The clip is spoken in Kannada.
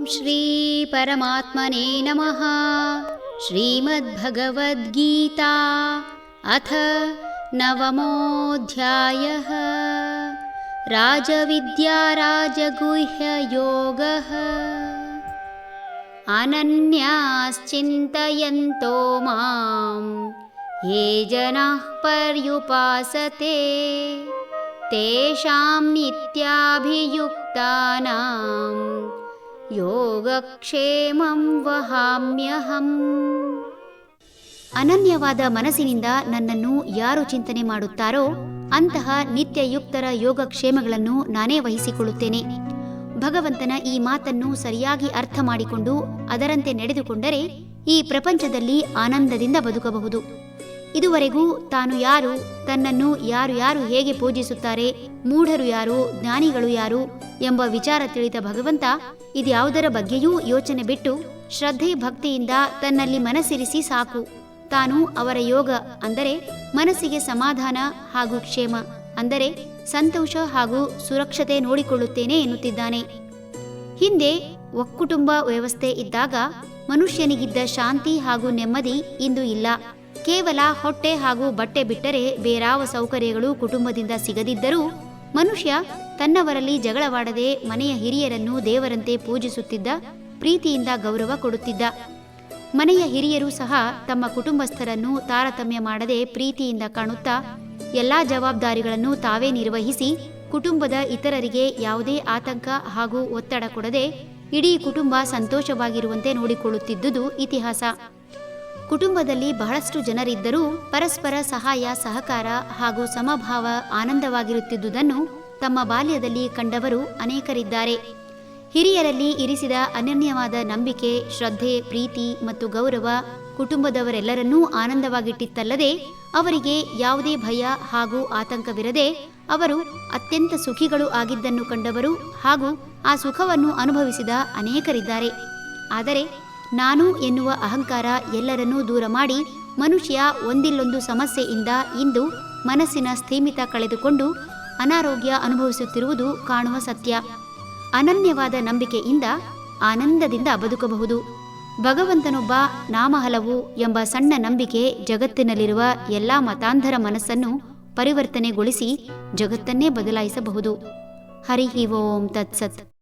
ಶ್ರೀ ಪರಮಾತ್ಮನೇ ನಮಃ. ಶ್ರೀಮದ್ಭಗವದ್ಗೀತಾ ಅಥ ನವಮೋऽಧ್ಯಾಯಃ. ರಾಜವಿದ್ಯಾ ರಾಜಗುಹ್ಯಯೋಗಃ. ಅನನ್ಯಾಶ್ಚಿಂತಯಂತೋ ಮಾಂ ಯೇ ಜನಾಃ ಪರ್ಯುಪಾಸತೆ ತೇಷಾಂ ನಿತ್ಯಾಭಿಯುಕ್ತಾನಾಂ ಯೋಗಕ್ಷೇಮಂ ವಹಾಮ್ಯಹಂ. ಅನನ್ಯವಾದ ಮನಸ್ಸಿನಿಂದ ನನ್ನನ್ನು ಯಾರು ಚಿಂತನೆ ಮಾಡುತ್ತಾರೋ ಅಂತಹ ನಿತ್ಯಯುಕ್ತರ ಯೋಗಕ್ಷೇಮಗಳನ್ನು ನಾನೇ ವಹಿಸಿಕೊಳ್ಳುತ್ತೇನೆ. ಭಗವಂತನ ಈ ಮಾತನ್ನು ಸರಿಯಾಗಿ ಅರ್ಥ ಮಾಡಿಕೊಂಡು ಅದರಂತೆ ನಡೆದುಕೊಂಡರೆ ಈ ಪ್ರಪಂಚದಲ್ಲಿ ಆನಂದದಿಂದ ಬದುಕಬಹುದು. ಇದುವರೆಗೂ ತಾನು ಯಾರು, ತನ್ನನ್ನು ಯಾರು ಯಾರು ಹೇಗೆ ಪೂಜಿಸುತ್ತಾರೆ, ಮೂಢರು ಯಾರು, ಜ್ಞಾನಿಗಳು ಯಾರು ಎಂಬ ವಿಚಾರ ತಿಳಿದ ಭಗವಂತ ಇದ್ಯಾವುದರ ಬಗ್ಗೆಯೂ ಯೋಚನೆ ಬಿಟ್ಟು ಶ್ರದ್ಧೆ ಭಕ್ತಿಯಿಂದ ತನ್ನಲ್ಲಿ ಮನಸ್ಸಿರಿಸಿ ಸಾಕು, ತಾನು ಅವರ ಯೋಗ ಅಂದರೆ ಮನಸ್ಸಿಗೆ ಸಮಾಧಾನ ಹಾಗೂ ಕ್ಷೇಮ ಅಂದರೆ ಸಂತೋಷ ಹಾಗೂ ಸುರಕ್ಷತೆ ನೋಡಿಕೊಳ್ಳುತ್ತೇನೆ ಎನ್ನುತ್ತಿದ್ದಾನೆ. ಹಿಂದೆ ಒಕ್ಕುಟುಂಬ ವ್ಯವಸ್ಥೆ ಇದ್ದಾಗ ಮನುಷ್ಯನಿಗಿದ್ದ ಶಾಂತಿ ಹಾಗೂ ನೆಮ್ಮದಿ ಇಂದು ಇಲ್ಲ. ಕೇವಲ ಹೊಟ್ಟೆ ಹಾಗೂ ಬಟ್ಟೆ ಬಿಟ್ಟರೆ ಬೇರಾವ ಸೌಕರ್ಯಗಳು ಕುಟುಂಬದಿಂದ ಸಿಗದಿದ್ದರೂ ಮನುಷ್ಯ ತನ್ನವರಲ್ಲಿ ಜಗಳವಾಡದೆ ಮನೆಯ ಹಿರಿಯರನ್ನು ದೇವರಂತೆ ಪೂಜಿಸುತ್ತಿದ್ದ, ಪ್ರೀತಿಯಿಂದ ಗೌರವ ಕೊಡುತ್ತಿದ್ದ. ಮನೆಯ ಹಿರಿಯರು ಸಹ ತಮ್ಮ ಕುಟುಂಬಸ್ಥರನ್ನು ತಾರತಮ್ಯ ಮಾಡದೆ ಪ್ರೀತಿಯಿಂದ ಕಾಣುತ್ತಾ ಎಲ್ಲಾ ಜವಾಬ್ದಾರಿಗಳನ್ನು ತಾವೇ ನಿರ್ವಹಿಸಿ ಕುಟುಂಬದ ಇತರರಿಗೆ ಯಾವುದೇ ಆತಂಕ ಹಾಗೂ ಒತ್ತಡ ಕೊಡದೆ ಇಡೀ ಕುಟುಂಬ ಸಂತೋಷವಾಗಿರುವಂತೆ ನೋಡಿಕೊಳ್ಳುತ್ತಿದ್ದುದು ಇತಿಹಾಸ. ಕುಟುಂಬದಲ್ಲಿ ಬಹಳಷ್ಟು ಜನರಿದ್ದರೂ ಪರಸ್ಪರ ಸಹಾಯ ಸಹಕಾರ ಹಾಗೂ ಸಮಭಾವ ಆನಂದವಾಗಿರುತ್ತಿದ್ದುದನ್ನು ತಮ್ಮ ಬಾಲ್ಯದಲ್ಲಿ ಕಂಡವರು ಅನೇಕರಿದ್ದಾರೆ. ಹಿರಿಯರಲ್ಲಿ ಇರಿಸಿದ ಅನನ್ಯವಾದ ನಂಬಿಕೆ, ಶ್ರದ್ಧೆ, ಪ್ರೀತಿ ಮತ್ತು ಗೌರವ ಕುಟುಂಬದವರೆಲ್ಲರನ್ನೂ ಆನಂದವಾಗಿಟ್ಟಿತ್ತಲ್ಲದೆ ಅವರಿಗೆ ಯಾವುದೇ ಭಯ ಹಾಗೂ ಆತಂಕವಿರದೆ ಅವರು ಅತ್ಯಂತ ಸುಖಿಗಳು ಆಗಿದ್ದನ್ನು ಕಂಡವರು ಹಾಗೂ ಆ ಸುಖವನ್ನು ಅನುಭವಿಸಿದ ಅನೇಕರಿದ್ದಾರೆ. ಆದರೆ ನಾನು ಎನ್ನುವ ಅಹಂಕಾರ ಎಲ್ಲರನ್ನೂ ದೂರ ಮಾಡಿ ಮನುಷ್ಯ ಒಂದಿಲ್ಲೊಂದು ಸಮಸ್ಯೆಯಿಂದ ಇಂದು ಮನಸ್ಸಿನ ಸ್ಥಿಮಿತ ಕಳೆದುಕೊಂಡು ಅನಾರೋಗ್ಯ ಅನುಭವಿಸುತ್ತಿರುವುದು ಕಾಣುವ ಸತ್ಯ. ಅನನ್ಯವಾದ ನಂಬಿಕೆಯಿಂದ ಆನಂದದಿಂದ ಬದುಕಬಹುದು. ಭಗವಂತನೊಬ್ಬ, ನಾಮ ಹಲವು ಎಂಬ ಸಣ್ಣ ನಂಬಿಕೆ ಜಗತ್ತಿನಲ್ಲಿರುವ ಎಲ್ಲ ಮತಾಂಧರ ಮನಸ್ಸನ್ನು ಪರಿವರ್ತನೆಗೊಳಿಸಿ ಜಗತ್ತನ್ನೇ ಬದಲಾಯಿಸಬಹುದು. ಹರಿ ಓಂ ತತ್ಸತ್.